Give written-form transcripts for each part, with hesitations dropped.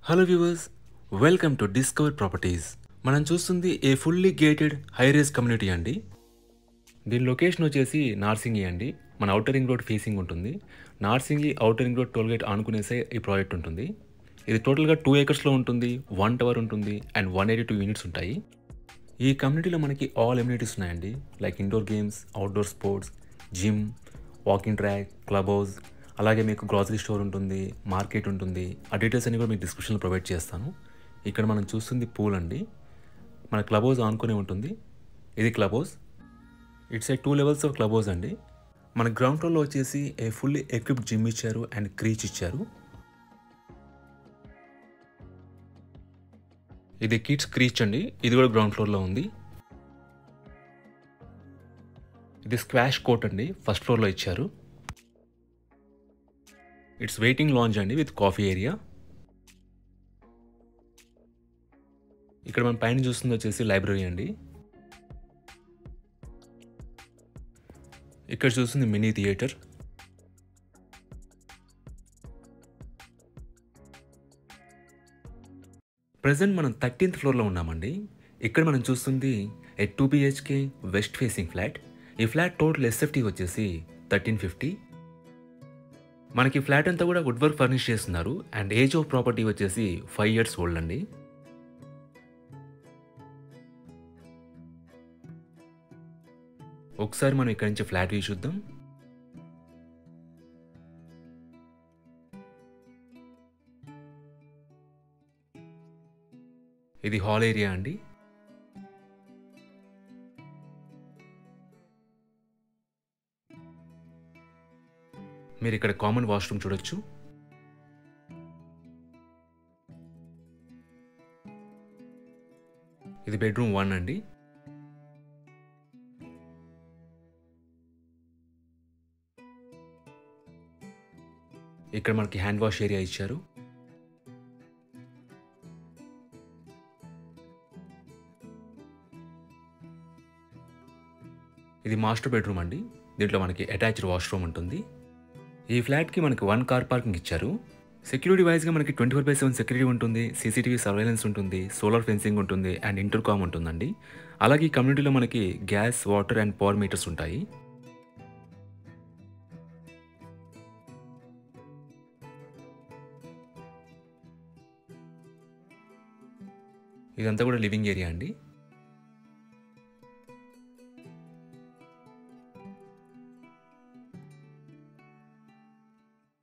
Hello viewers, welcome to Discover Properties. మనం చూస్తుంది a fully gated high rise community అండి. దీని లొకేషన్ వచ్చేసి నార్సింగి అండి. మన ఔటర్ రింగ్ రోడ్ ఫేసింగ్ ఉంటుంది. Narsingi outer ring road tollgate ఆనుకునేసే ఈ ప్రాజెక్ట్ ఉంటుంది. ఇది టోటల్గా 2 acresలో ఉంటుంది, 1 tower ఉంటుంది అండ్ 182 యూనిట్స్ ఉంటాయి. ఈ కమ్యూనిటీలో మనకి ఆల్ ఎమ్యూనిటీస్ ఉన్నాయండి, like indoor games, outdoor sports, gym, walking track, club house, అలాగే మీకు గ్రాసరీ స్టోర్ ఉంటుంది, మార్కెట్ ఉంటుంది. ఆ డీటెయిల్స్ అన్ని కూడా మీకు డిస్క్రిప్షన్లో ప్రొవైడ్ చేస్తాను. ఇక్కడ మనం చూస్తుంది పూల్ అండి. మన క్లబ్ హౌస్ ఆనుకునే ఉంటుంది. ఇది club house. It's a 2 levels of club house అండి. మన గ్రౌండ్ ఫ్లోర్లో వచ్చేసి ఏ ఫుల్లీ ఎక్విప్డ్ జిమ్ ఇచ్చారు అండ్ క్రీచ్ ఇచ్చారు. ఇది కిడ్స్ క్రీచ్ అండి. ఇది కూడా గ్రౌండ్ ఫ్లోర్లో ఉంది. ఇది స్క్వాష్ కోర్ట్ అండి, ఫస్ట్ ఫ్లోర్లో ఇచ్చారు. ఇట్స్ వెయిటింగ్ లాంజ్ అండి విత్ కాఫీ ఏరియా. ఇక్కడ మనం పైన చూస్తుంది వచ్చేసి లైబ్రరీ అండి. ఇక్కడ చూస్తుంది మినీ థియేటర్. ప్రజెంట్ మనం 13th ఫ్లోర్లో ఉన్నామండి. ఇక్కడ మనం చూస్తుంది ఏ 2 BHK వెస్ట్ ఫేసింగ్ ఫ్లాట్. ఈ ఫ్లాట్ టోటల్ ఎస్ఎఫ్టీ వచ్చేసి 1350. మనకి ఫ్లాట్ అంతా కూడా వుడ్ వర్క్ ఫర్నిష్ చేస్తున్నారు అండ్ ఏజ్ ఆఫ్ ప్రాపర్టీ వచ్చేసి 5 years ఓల్డ్ అండి. ఒకసారి మనం ఇక్కడ నుంచి ఫ్లాట్ వ్యూ చూద్దాం. ఇది హాల్ ఏరియా అండి. మీరు ఇక్కడ కామన్ వాష్రూమ్ చూడొచ్చు. ఇది బెడ్రూమ్ 1 అండి. ఇక్కడ మనకి హ్యాండ్ వాష్ ఏరియా ఇచ్చారు. ఇది మాస్టర్ బెడ్రూమ్ అండి. దీంట్లో మనకి అటాచ్డ్ వాష్రూమ్ ఉంటుంది. ఈ ఫ్లాట్కి మనకి 1 car పార్కింగ్ ఇచ్చారు. సెక్యూరిటీ వైజ్గా మనకి 24/7 సెక్యూరిటీ ఉంటుంది, CCTV సర్వేలెన్స్ ఉంటుంది, సోలార్ ఫెన్సింగ్ ఉంటుంది అండ్ ఇంటర్కామ్ ఉంటుందండి. అలాగే ఈ కమ్యూనిటీలో మనకి gas, water and power meters ఉంటాయి. ఇదంతా కూడా లివింగ్ ఏరియా అండి.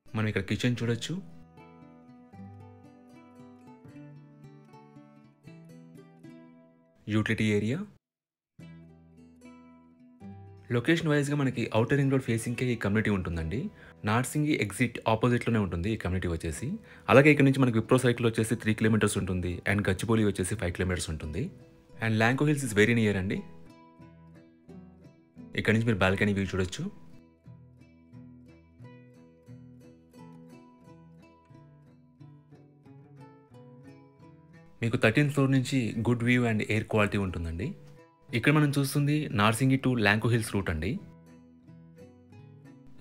మనం ఇక్కడ కిచెన్ చూడొచ్చు. Utility area. లొకేషన్ వైజ్గా మనకి ఔటర్ రింగ్ రోడ్ ఫేసింగ్కే ఈ కమ్యూనిటీ ఉంటుందండి. నార్సింగి ఎగ్జిట్ ఆపోజిట్లోనే ఉంటుంది ఈ కమ్యూనిటీ వచ్చేసి. అలాగే ఇక్కడ నుంచి మనకి విప్రో సైకిల్ వచ్చేసి 3 kilometers ఉంటుంది అండ్ గచ్చిబౌలి వచ్చేసి 5 kilometers ఉంటుంది. And Lanco hills is very near అండి. ఇక్కడ నుంచి మీరు బాల్కనీ వ్యూ చూడొచ్చు. మీకు 13th ఫ్లోర్ నుంచి good view and air quality ఉంటుందండి. ఇక్కడ మనం చూస్తుంది Narsingi to Lanco Hills route అండి.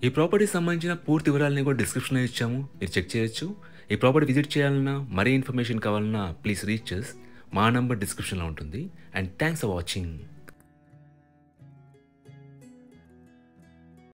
ఈ ప్రాపర్టీకి సంబంధించిన పూర్తి వివరాలని కూడా డిస్క్రిప్షన్లో ఇచ్చాము, మీరు చెక్ చేయొచ్చు. ఈ ప్రాపర్టీ విజిట్ చేయాలన్నా, మరీ ఇన్ఫర్మేషన్ కావాలన్నా ప్లీజ్ రీచ్ us. మా నంబర్ డిస్క్రిప్షన్లో ఉంటుంది. And thanks for watching.